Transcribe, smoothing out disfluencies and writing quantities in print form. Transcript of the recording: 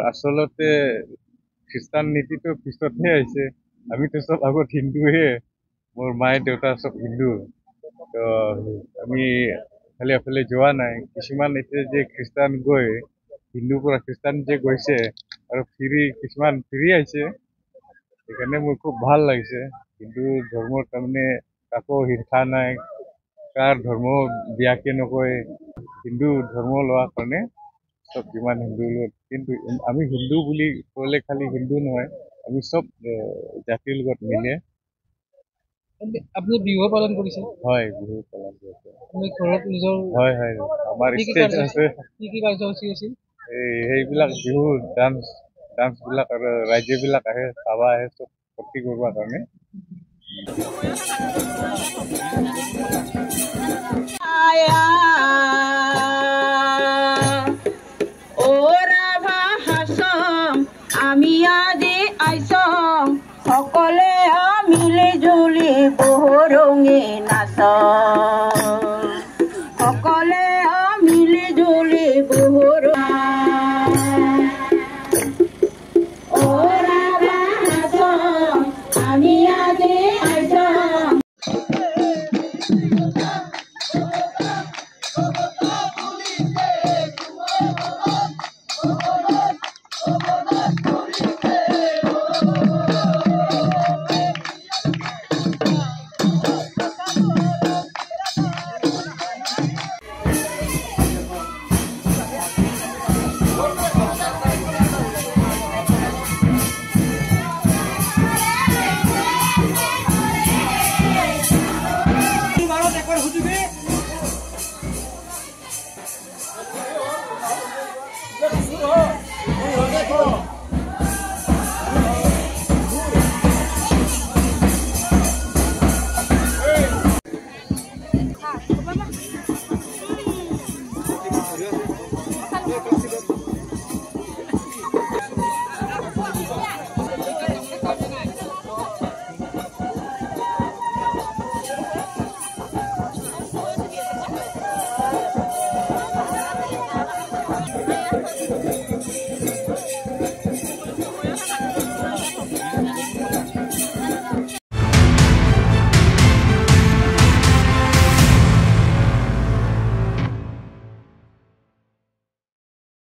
আচলতে খ্ৰীষ্টান নীতিটো পিছতহে আহিছে। আমিতো চব আগত হিন্দুহে। মোৰ মায়ে দেউতা চব হিন্দু। তো আমি এফালে যোৱা নাই। কিছুমান এতিয়া যে খ্ৰীষ্টান গৈ হিন্দুৰ পৰা খ্ৰীষ্টান যে গৈছে আৰু কিছুমান ফিৰি আহিছে, সেইকাৰণে মোৰ খুব ভাল লাগিছে। হিন্দু ধৰ্মৰ তাৰমানে কাকো হিংসা নাই, কাৰ ধৰ্ম বিয়াকে নকয়। হিন্দু ধৰ্ম লোৱাৰ কাৰণে চব যিমান হিন্দু লোক, কিন্তু আমি হিন্দু বুলি ক'লে খালি হিন্দু নহয়, আমি চব জাতিৰ লগত মিলে। আপুনি বিহু পালন কৰিছে? হয়, বিহু পালন কৰিছে। আপুনি ঘৰত নিজৰ হয় হয়, আমাৰ ষ্টেজ আছে। কি কাৰ্যসূচী আছিল? সেইবিলাক বিহু ডান্স বিলাক আৰু ৰাইজে বিলাক আহে চাব আহে চব ফূৰ্তি কৰিব কাৰণে।